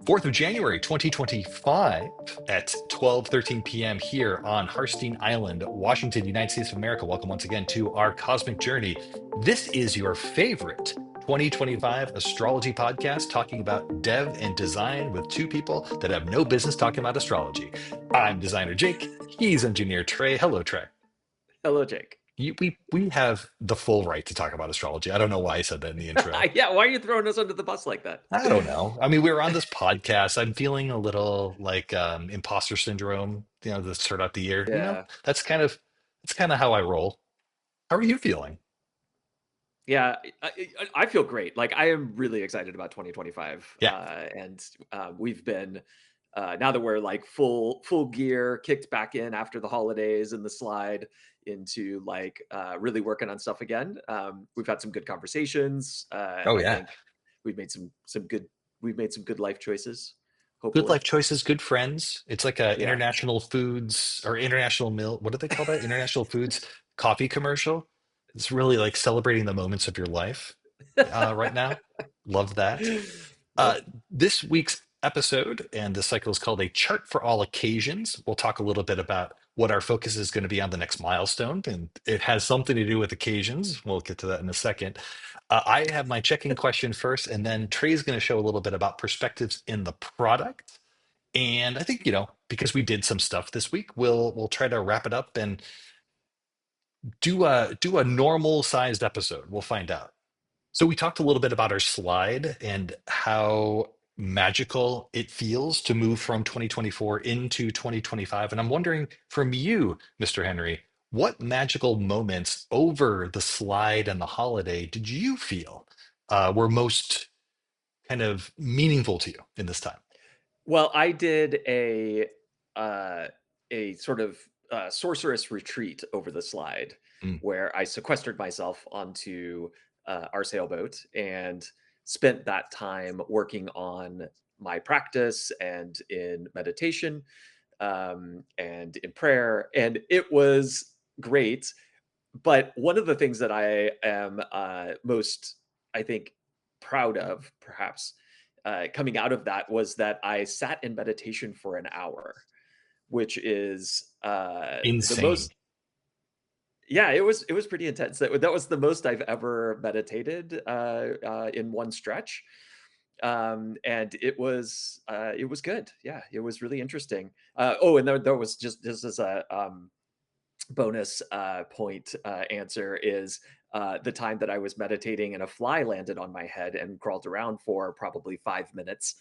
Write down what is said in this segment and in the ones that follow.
4th of January 2025 at 12:13 p.m. here on Harstine Island, Washington, United States of America. Welcome once again to our cosmic journey. This is your favorite 2025 astrology podcast talking about dev and design with two people that have no business talking about astrology. I'm designer Jake. He's engineer Trey. Hello, Trey. Hello, Jake. We have the full right to talk about astrology. I don't know why I said that in the intro. Yeah, why are you throwing us under the bus like that? I don't know. I mean, we were on this podcast. I'm feeling a little like imposter syndrome, to start out the year. Yeah, That's kind of how I roll. How are you feeling? yeah, I feel great. Like I am really excited about 2025, Yeah. and we've been now that we're like full gear, kicked back in after the holidays and the slide into like really working on stuff again. We've had some good conversations. Oh I yeah. think we've made some good life choices. Good Hopefully, life choices, good friends. It's like a yeah. international foods or international meal. What do they call that? International foods coffee commercial. It's really like celebrating the moments of your life right now. Love that. Uh, Yep. this week's episode and the cycle is called A Chart for All Occasions. We'll talk a little bit about what our focus is going to be on the next milestone, and it has something to do with occasions. We'll get to that in a second. I have my check-in question first, and then Trey's going to show a little bit about perspectives in the product. And I think, because we did some stuff this week, we'll try to wrap it up and do a normal sized episode. We'll find out. So we talked a little bit about our slide and how magical it feels to move from 2024 into 2025. And I'm wondering from you, Mr. Henry, what magical moments over the slide and the holiday did you feel were most kind of meaningful to you in this time? Well, I did uh, a sort of sorceress retreat over the slide Mm. where I sequestered myself onto our sailboat and spent that time working on my practice and in meditation and in prayer, and it was great. But one of the things that I am most, I think, proud of, perhaps, coming out of that was that I sat in meditation for an hour, which is the Insane. most. Yeah, it was pretty intense. That was the most I've ever meditated in one stretch, and it was good. Yeah, it was really interesting. Oh, and there was just as a bonus point answer is the time that I was meditating and a fly landed on my head and crawled around for probably 5 minutes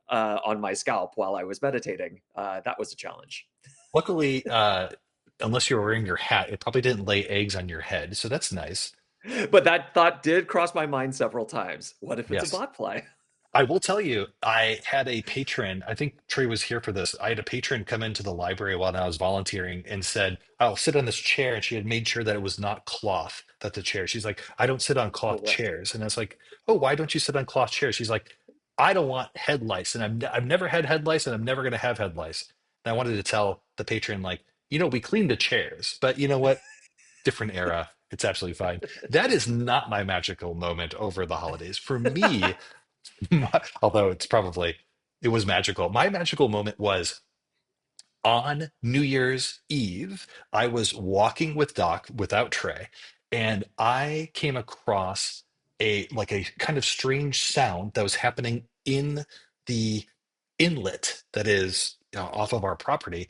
on my scalp while I was meditating. That was a challenge. Luckily, unless you were wearing your hat, it probably didn't lay eggs on your head. So that's nice. But that thought did cross my mind several times. What if it's a Yes. bot fly? I will tell you, I had a patron. I think Trey was here for this. I had a patron come into the library while I was volunteering and said, "I'll sit on this chair." And she had made sure that it was not cloth, that the chair. She's like, "I don't sit on Oh, cloth what? chairs." And I was like, "Oh, why don't you sit on cloth chairs?" She's like, "I don't want head lice. And I've never had head lice and I'm never going to have head lice." And I wanted to tell the patron, like, we cleaned the chairs, but you know what? Different era. It's absolutely fine. That is not my magical moment over the holidays. For me, although it was magical. My magical moment was on New Year's Eve. I was walking with Doc without Trey, and I came across a kind of strange sound that was happening in the inlet that is off of our property.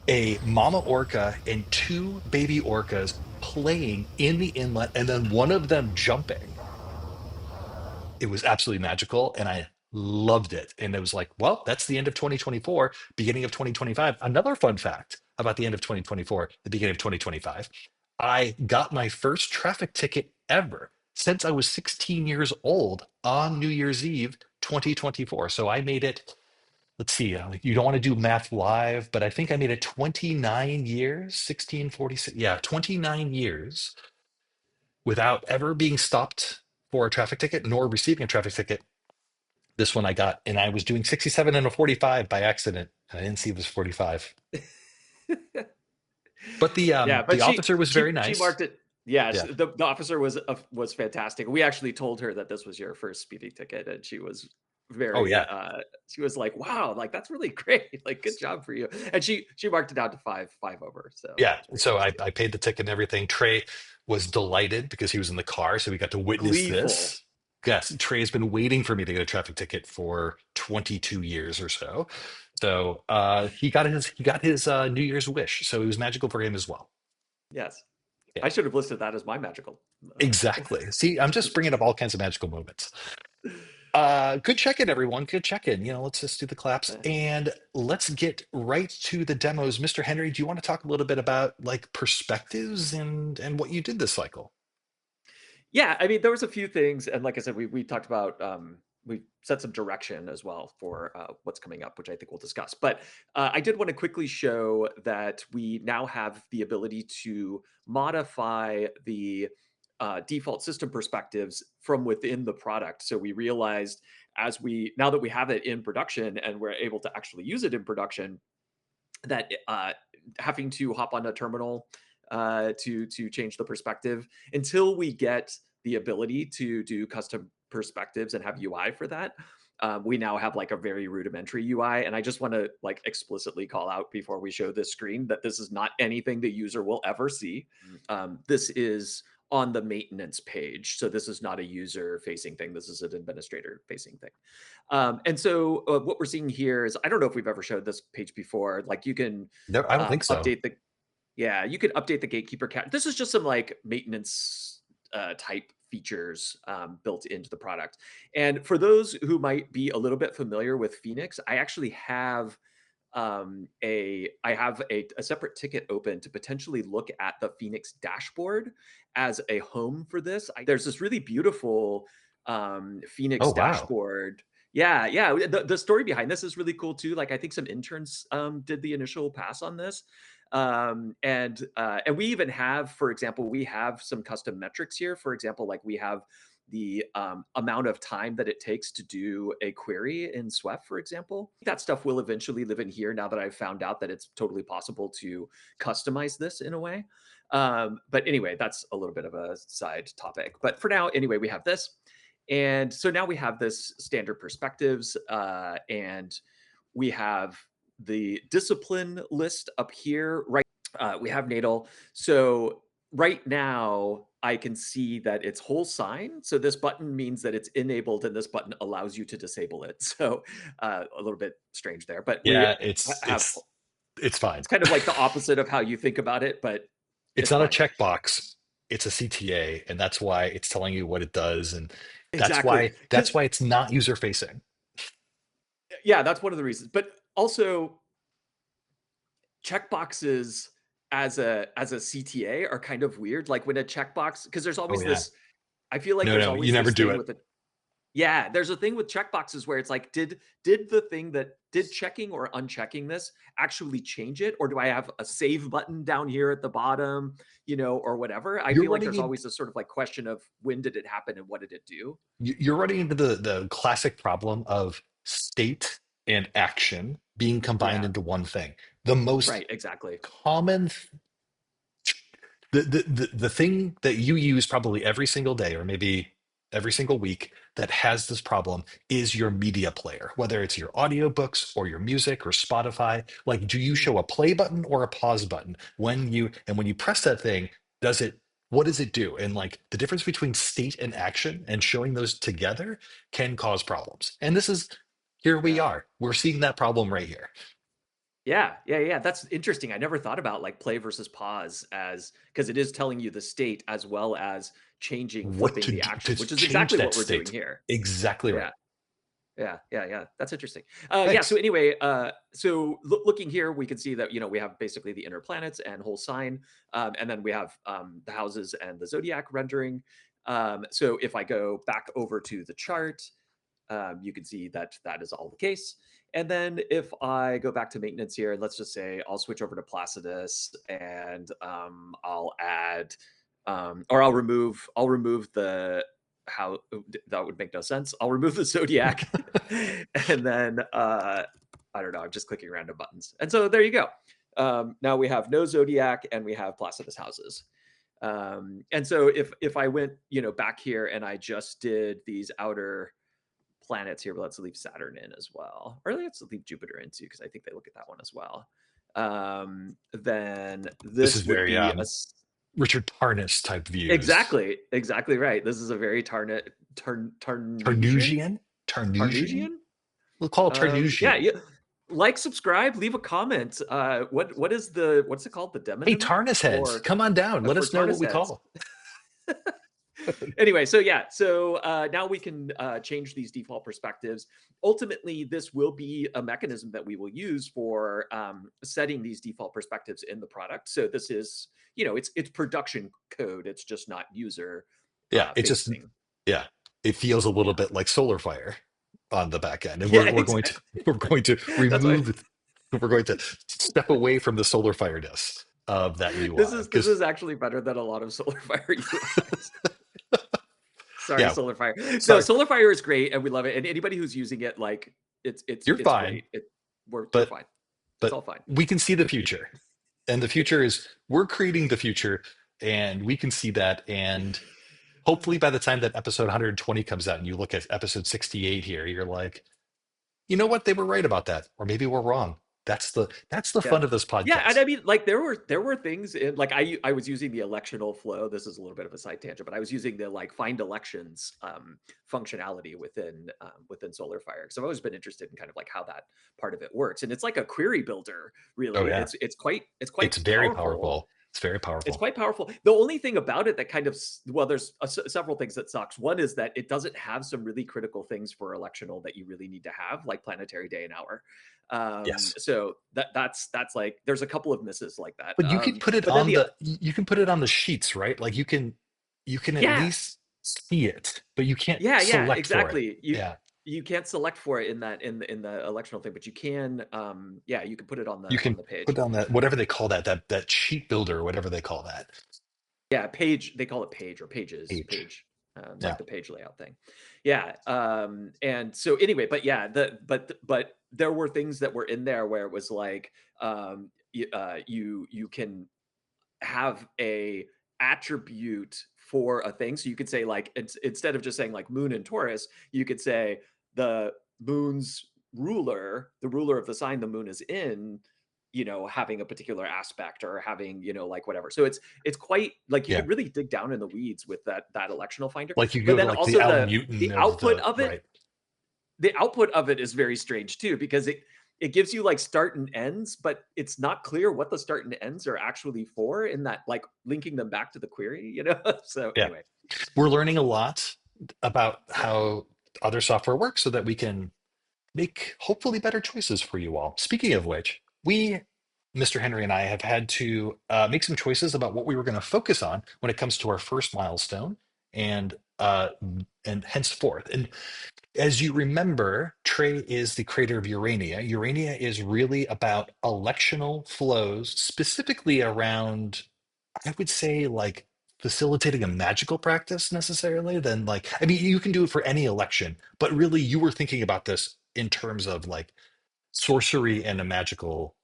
A mama orca and two baby orcas playing in the inlet, and then one of them jumping. It was absolutely magical and I loved it. And it was like, well, that's the end of 2024, beginning of 2025. Another fun fact about the end of 2024, the beginning of 2025, I got my first traffic ticket ever since I was 16 years old on New Year's Eve 2024. So I made it, let's see, you don't want to do math live, but I think I made it 29 years, 1646. Yeah, 29 years without ever being stopped for a traffic ticket nor receiving a traffic ticket. This one I got, and I was doing 67 and a 45 by accident, and I didn't see it was 45. But the Yeah, um but the she officer was very she nice. marked it. Yeah, Yeah. the officer was fantastic. We actually told her that this was your first speeding ticket, and she was Oh very, yeah. she was like, "Wow, like, that's really great, like, good job for you." And she marked it down to 5 over, so Yeah. it's pretty So cool to I, see. I paid the ticket and everything. Trey was delighted because he was in the car, so we got to witness Gleeful. this. Yes, Trey has been waiting for me to get a traffic ticket for 22 years or so. So he got his New Year's wish. So it was magical for him as well. Yes. Yeah, I should have listed that as my magical, exactly. See, I'm just bringing up all kinds of magical moments. Good check-in, everyone. Good check-in. Let's just do the claps Eh, and let's get right to the demos. Mr. Henry, do you want to talk a little bit about like perspectives and what you did this cycle? yeah, I mean, there was a few things, and like I said, we talked about, we set some direction as well for, what's coming up, which I think we'll discuss. But, I did wanna quickly show that we now have the ability to modify the, default system perspectives from within the product. So we realized now that we have it in production and we're able to actually use it in production, that having to hop on a terminal to change the perspective until we get the ability to do custom perspectives and have UI for that. We now have like a very rudimentary UI, and I just want to like explicitly call out before we show this screen that this is not anything the user will ever see. This is on the maintenance page, so this is not a user facing thing. This is an administrator facing thing. And so what we're seeing here is I don't know if we've ever showed this page before. Like you can No, I don't think so. update the yeah, you can update the gatekeeper count. This is just some like maintenance type features built into the product. And for those who might be a little bit familiar with Phoenix, I actually have a separate ticket open to potentially look at the Phoenix dashboard as a home for this. There's this really beautiful Oh, Phoenix wow. dashboard. Yeah, yeah. The story behind this is really cool too. Like I think some interns did the initial pass on this. And we even have, for example, we have some custom metrics here. For example, like we have the amount of time that it takes to do a query in Swift, for example. That stuff will eventually live in here now that I've found out that it's totally possible to customize this in a way. But anyway, that's a little bit of a side topic. But for now, anyway, we have this. And so now we have this standard perspectives, and we have the discipline list up here. Right, we have natal. So right now, I can see that it's whole sign. So this button means that it's enabled, and this button allows you to disable it. So a little bit strange there, but we Yeah, it's have. it's it's fine. It's kind of like the opposite of how you think about it, but It's it's not a fine. checkbox. It's a CTA, and that's why it's telling you what it does, and that's Exactly, why because that's why it's not user facing. yeah, that's one of the reasons. But also, checkboxes as a CTA are kind of weird. Like when a checkbox, because there's Oh always yeah. this. I feel like No, there's no, you always never this do thing it. with the yeah, there's a thing with checkboxes where it's like, did checking or unchecking this actually change it, or do I have a save button down here at the bottom, or whatever? I You're feel like running there's in. always this sort of like question of when did it happen and what did it do? You're running into the classic problem of state and action being combined Yeah, into one thing. The most right, exactly. common the thing that you use probably every single day or maybe every single week that has this problem is your media player, whether it's your audiobooks or your music or Spotify. Like, do you Mm, show a play button or a pause button when you press that thing? Does it what does it do? And like the difference between state and action and showing those together can cause problems. And this is here we yeah. are. We're seeing that problem right here. Yeah, yeah, yeah. That's interesting. I never thought about like play versus pause as because it is telling you the state as well as changing, What flipping to the do action, to which is change exactly that what we're doing state? here. Exactly right. Yeah. Yeah, yeah, yeah. That's interesting. Yeah. So Thanks. anyway, so looking here, we can see that we have basically the inner planets and whole sign, and then we have the houses and the zodiac rendering. So if I go back over to the chart, you can see that that is all the case. And then if I go back to maintenance here, let's just say I'll switch over to Placidus, and I'll add or I'll remove the how that would make no sense. I'll remove the zodiac, and then I don't know. I'm just clicking random buttons, and so there you go. Now we have no zodiac, and we have Placidus houses. And so if I went back here and I just did these outer planets here, but let's leave Saturn in as well. Or let's leave Jupiter in too, because I think they look at that one as well. Then This is this would very be Richard Tarnas type views. exactly right. This is a very Tarnusian? Tarnusian? Tarnusian? Tarnusian? We'll call it Yeah, Tarnusian. yeah. Like, subscribe, leave a comment. What is what's it called? The Hey, demonym Tarnas heads, for come on down. Let us know what Tarnus we heads? call. Anyway, so yeah, so now we can change these default perspectives. Ultimately, this will be a mechanism that we will use for setting these default perspectives in the product. So this is, it's production code. It's just not user Yeah, it just facing. yeah, it feels a little Yeah, bit like solar fire on the back end, and yeah, we're going to exactly. we're going to That's why remove we're going to step away from the solar fireness of that UI this because is actually better than a lot of Solar Fire UIs. Sorry, yeah, Solar Fire. No, sorry, Solar Fire is great, and we love it. And anybody who's using it, like, you're it's fine, great. We're but fine. It's but all fine. we can see the future, and the future is we're creating the future, and we can see that, and hopefully by the time that episode 120 comes out and you look at episode 68 here, you're like, you know what, they were right about that, or maybe we're wrong. That's the Yeah. fun of this Yeah, and I podcast. mean, like, there were things in, like, I was using the electional flow. This is a little bit of a side tangent, but I was using the, like, find elections functionality within SolarFire, because I've always been interested in kind of like how that part of it works, and it's like a query builder. Oh Really, yeah, it's it's quite very powerful. powerful. It's very It's powerful. quite powerful. The only thing about it that kind of well, there's several things that sucks. One is that it doesn't have some really critical things for electional that you really need to have, like planetary day and hour. Yes, So that's like, there's a couple of misses like that. but you can put it But then on the you can put it on the sheets, right? Like you can at yeah, least see it, but you can't yeah, select for it. exactly. Yeah, You can't select for it in that in the electional thing, but you can yeah, you can put it you on can the page. put on that whatever they call that sheet builder, or whatever they call that Yeah, page. They call it page or pages, page. page, like Yeah, the page layout thing. Yeah. And so anyway, but yeah, but there were things that were in there where it was like, you can have a attribute for a thing. So you could say, like, instead of just saying like moon and Taurus, you could say the moon's ruler, the ruler of the sign the moon is in, having a particular aspect, or having, like, whatever. So it's quite like, you yeah. could really dig down in the weeds with that electional finder. Like you But go to then like the also Al Newton of the right. the output of it is very strange too, because it gives you like start and ends, but it's not clear what the start and ends are actually for, in that, like, linking them back to the query. So Yeah, anyway, we're learning a lot about yeah. how other software works so that we can make hopefully better choices for you all. Speaking of which, Mr. Henry and I have had to make some choices about what we were going to focus on when it comes to our first milestone and and henceforth. And as you remember, Trey is the creator of Urania. Urania is really about electional flows, specifically around, I would say, like facilitating a magical practice necessarily. Then, like, I mean, you can do it for any election, but really you were thinking about this in terms of like sorcery and a magical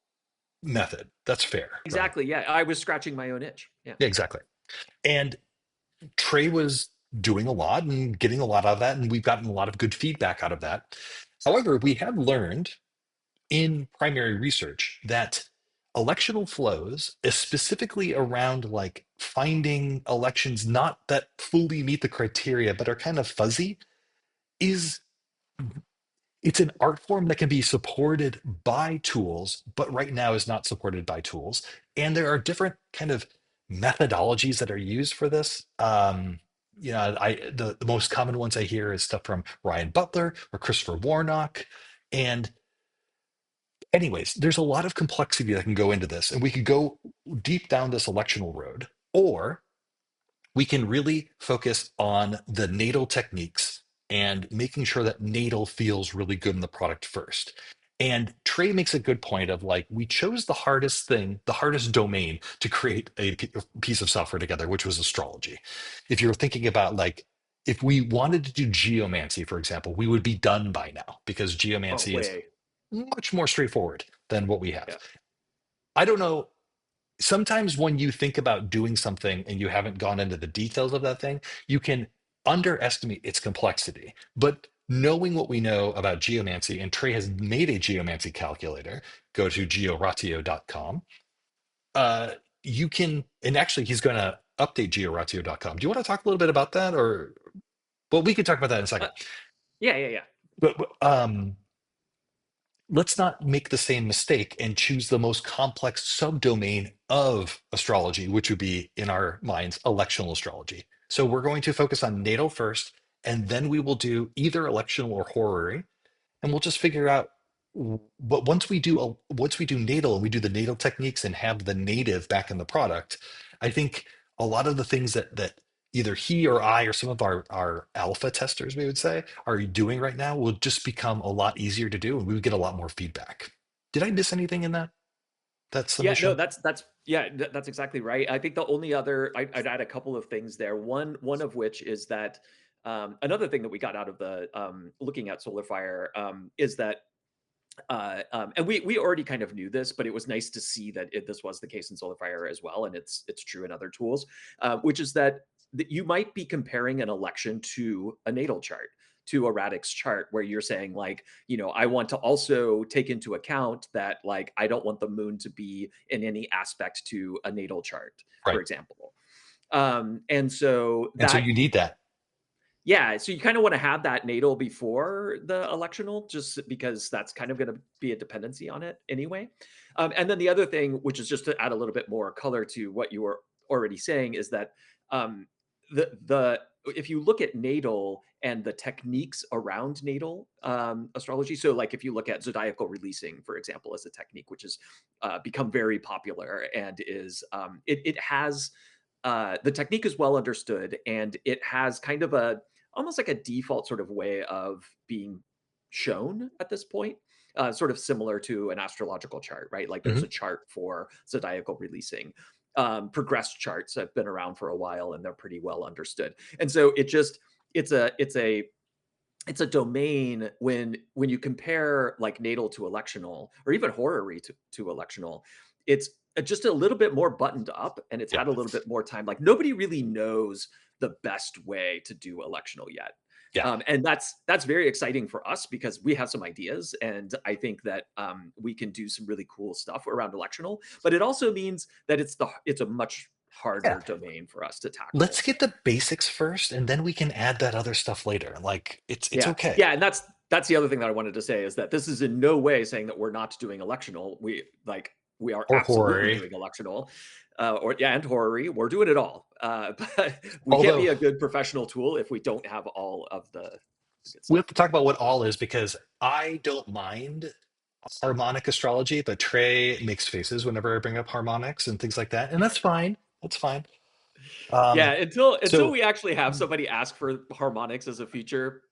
method. That's fair, right? Exactly. Yeah, I was scratching my own itch. Yeah. Yeah, exactly. And Trey was doing a lot and getting a lot out of that, and we've gotten a lot of good feedback out of that. However, we have learned in primary research that electional flows is specifically around like finding elections not that fully meet the criteria but are kind of fuzzy, is it's an art form that can be supported by tools, but right now is not supported by tools. And there are different kind of methodologies that are used for this. The most common ones I hear is stuff from Ryan Butler or Christopher Warnock. And anyways, there's a lot of complexity that can go into this, and we could go deep down this electional road, or we can really focus on the natal techniques and making sure that natal feels really good in the product first. And Trey makes a good point of like, we chose the hardest thing, the hardest domain to create a piece of software together, which was astrology. If you're thinking about like, if we wanted to do geomancy, for example, we would be done by now because Oh, geomancy is way. much more straightforward than what we have. Yeah. I don't know. Sometimes when you think about doing something and you haven't gone into the details of that thing, you can underestimate its complexity. But knowing what we know about geomancy, and Trey has made a geomancy calculator, go to georatio.com. Uh, you can, and actually, he's going to update georatio.com. Do you want to talk a little bit about that? Or, well, we can talk about that in a Uh, second. yeah, yeah, yeah. But let's not make the same mistake and choose the most complex subdomain of astrology, which would be, in our minds, electional astrology. So we're going to focus on natal first, and then we will do either electional or horary, and we'll just figure out. But once we do natal and we do the natal techniques and have the native back in the product, I think a lot of the things that either he or I or some of our alpha testers, we would say, are doing right now will just become a lot easier to do, and we would get a lot more feedback. Did I miss anything in that Yeah, no, submission? that's yeah, that's exactly right. I think the only other I'd add a couple of things there. One of which is that another thing that we got out of the looking at Solar Fire is that and we already kind of knew this, but it was nice to see that this was the case in SolarFire as well, and it's true in other tools, which is that you might be comparing an election to a natal chart, to a radix chart, where you're saying like, I want to also take into account that like I don't want the moon to be in any aspect to a natal chart, for Right. example. And so And so that you need that. yeah, so you kind of want to have that natal before the electional, just because that's kind of going to be a dependency on it anyway. And then the other thing, which is just to add a little bit more color to what you were already saying, is that um, the if you look at natal and the techniques around natal astrology, so like if you look at zodiacal releasing, for example, as a technique, which has become very popular and is it has the technique is well understood, and it has kind of a almost like a default sort of way of being shown at this point, sort of similar to an astrological chart, right? Like there's a Mhm. chart for zodiacal releasing. Progressed charts have been around for a while and they're pretty well understood. And so it's a it's a it's a domain when you compare like natal to electional or even horary to electional, it's just a little bit more buttoned up and it's Yeah. had a little bit more time. Like nobody really knows the best way to do electional yet. Yeah. And that's very exciting for us because we have some ideas, and I think that we can do some really cool stuff around electional. But it also means that it's a much Yeah. harder domain for us to Let's tackle. get the basics first, and then we can add that other stuff later. Like it's Yeah. okay. Yeah, and that's the other thing that I wanted to say is that this is in no way saying that we're not doing electional. We are Or absolutely horary. doing electional, or yeah, and horary. We're doing it all. But we can't be Although a good professional tool if we don't have all of the good we have stuff. to talk about what all is, because I don't mind harmonic astrology, but Trey makes faces whenever I bring up harmonics and things like that, and that's fine. That's fine. Yeah, Um, until so we actually have somebody ask for harmonics as a feature,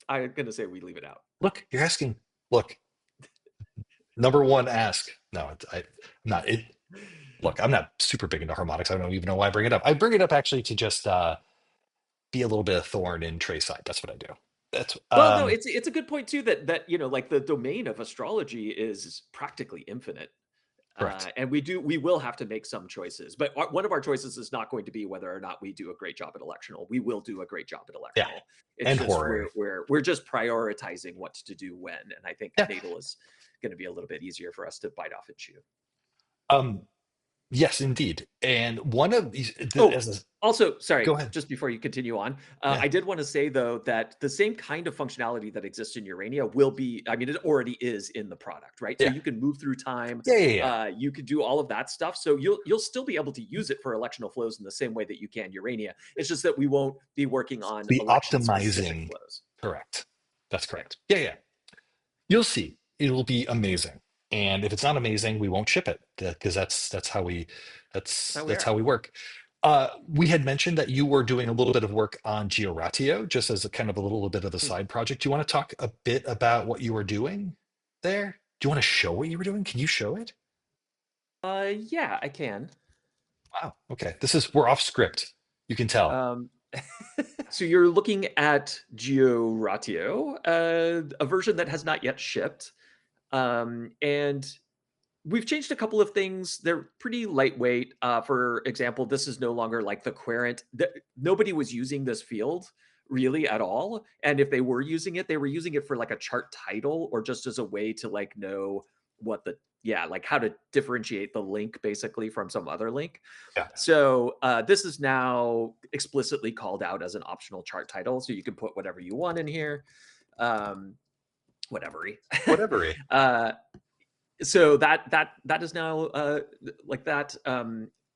I'm gonna say we leave it out. look, you're asking. Look, number one, ask. No, I'm not. Look, I'm not super big into harmonics. I don't even know why I bring it up. I bring it up actually to just be a little bit of thorn in Trey's side. That's what I do. That's Well, no, it's a good point too that like the domain of astrology is practically infinite. correct. And we will have to make some choices, but one of our choices is not going to be whether or not we do a great job at electional. We will do a great job at Yeah, electional. It's and just horary. we're just prioritizing what to do when, and I think Yeah. natal is going to be a little bit easier for us to bite off and chew. Um, yes, indeed. And one of these, Oh, as a, also, sorry, go ahead. just before you continue on, Yeah. I did want to say though that the same kind of functionality that exists in Urania will be, I mean, it already is in the product, right? So Yeah. you can move through time, Yeah. Yeah. Yeah. you could do all of that stuff. So you'll still be able to use it for electional flows in the same way that you can Urania. It's just that we won't be working on The election specific optimizing. flows. Correct. That's Yeah. correct. Yeah. Yeah. You'll see. It'll be amazing. And if it's not amazing, we won't ship it, because that's how we That's how we that's are. how we work. We had mentioned that you were doing a little bit of work on Georatio, just as a kind of a little bit of a Hmm. side project. Do you want to talk a bit about what you were doing there? Do you want to show what you were doing? Can you show it? Yeah, I can. Wow. Okay. We're off script. You can tell. Um, so you're looking at Georatio, a version that has not yet shipped. And we've changed a couple of things. They're pretty lightweight. For example, this is no longer like the querent. Nobody was using this field really at all. And if they were using it, they were using it for like a chart title or just as a way to like know what the yeah, like how to differentiate the link basically from some other link. Yeah. So this is now explicitly called out as an optional chart title, so you can put whatever you want in here, um, whatever. Whatever. uh, so that is now like that.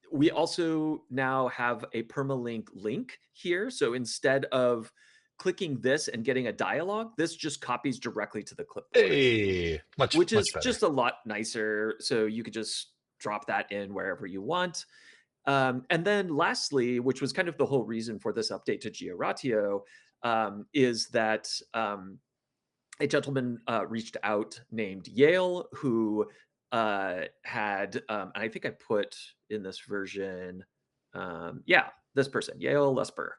We also now have a permalink link here. So instead of clicking this and getting a dialogue, this just copies directly to the clipboard, Hey, much which much is better. just a lot nicer. So you could just drop that in wherever you want. And then lastly, which was kind of the whole reason for this update to Georatio, is that a gentleman reached out named Yale who had, and I think I put in this version, yeah, this person, Yale Lesper,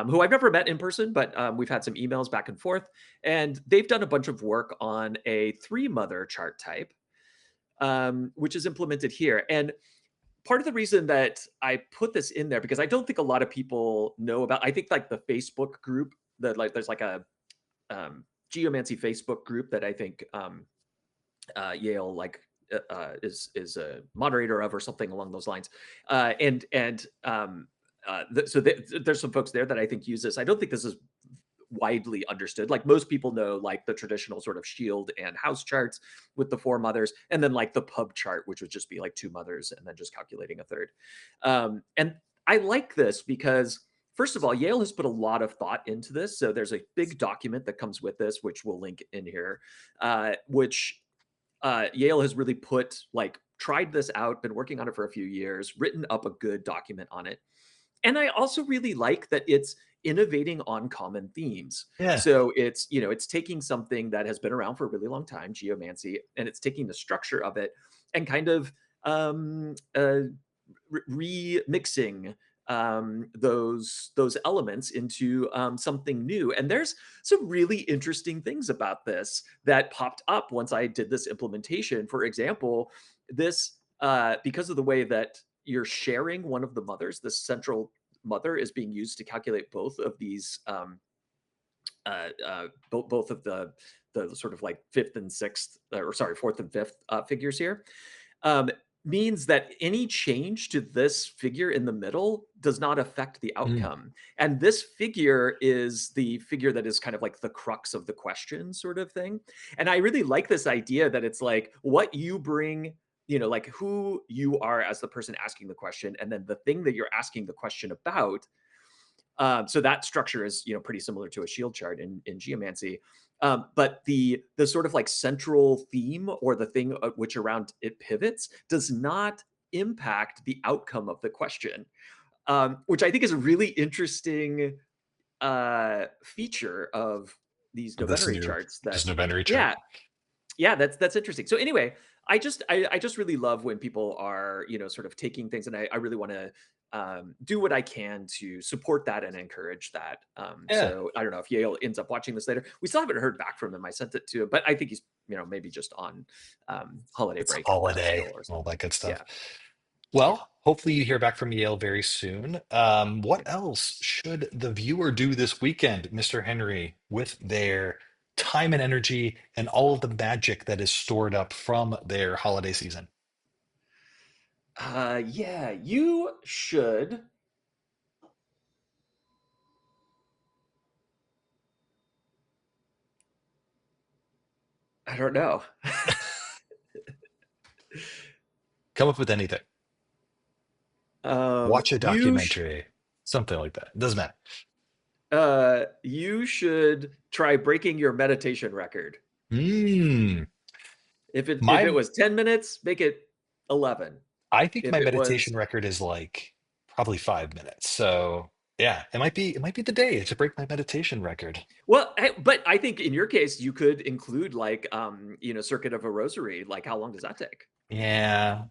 who I've never met in person, but we've had some emails back and forth. And they've done a bunch of work on a three mother chart type, which is implemented here. And part of the reason that I put this in there, because I don't think a lot of people know about, I think like the Facebook group, that like there's like a geomancy Facebook group that I think Yale like is a moderator of or something along those lines. There's some folks there that I think use this. I don't think this is widely understood. Like most people know like the traditional sort of shield and house charts with the four mothers, and then like the pub chart, which would just be like two mothers and then just calculating a third. And I like this because first of all, Yale has put a lot of thought into this. So there's a big document that comes with this, which we'll link in here, which Yale has really put like tried this out, been working on it for a few years, written up a good document on it. And I also really like that it's innovating on common themes. Yeah. So it's, you know, it's taking something that has been around for a really long time, geomancy, and it's taking the structure of it and kind of um, uh, remixing those elements into something new. And there's some really interesting things about this that popped up once I did this implementation. For example, this because of the way that you're sharing one of the mothers, the central mother is being used to calculate both of these both of the sort of like fifth and sixth, or sorry, fourth and fifth figures here, um, means that any change to this figure in the middle does not affect the Mm. outcome. And this figure is the figure that is kind of like the crux of the question, sort of thing. And I really like this idea that it's like what you bring, you know, like who you are as the person asking the question, and then the thing that you're asking the question about. So that structure is, you know, pretty similar to a shield chart in geomancy. But the sort of like central theme or the thing which around it pivots does not impact the outcome of the question, which I think is a really interesting feature of these This Novenary new charts. That this Novenary chart. yeah, yeah, that's interesting. So anyway, I just really love when people are, you know, sort of taking things, and I really want to do what I can to support that and encourage that. Yeah. So I don't know if Yale ends up watching this later. We still haven't heard back from him. I sent it to him, but I think he's, you know, maybe just on holiday It's break holiday, still or all something. that good stuff. Yeah, yeah. Well, hopefully you hear back from Yale very soon. What else should the viewer do this weekend, Mr. Henry, with their time and energy and all of the magic that is stored up from their holiday season? Yeah, you should. I don't know. Come up with anything. Watch a You sh documentary, something like that. Doesn't matter. you should try breaking your meditation record. Mm, If it my, was 10 minutes, make it 11. I think If my it was meditation record is like probably 5 minutes. So yeah, it might be the day to break my meditation record. well, but I think in your case you could include like you know, circuit of a rosary. Like how long does that take? Yeah,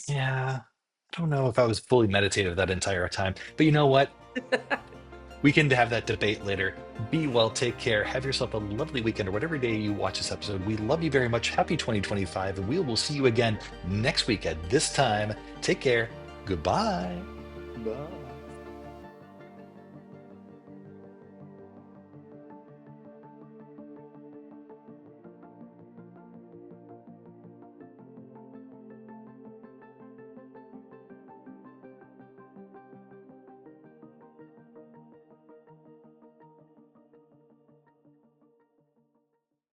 yeah. I don't know if I was fully meditative that entire time, but you know what? We can have that debate later. Be well, take care, have yourself a lovely weekend or whatever day you watch this episode. We love you very much. Happy 2025, and we will see you again next week at this time. Take care. Goodbye. Bye.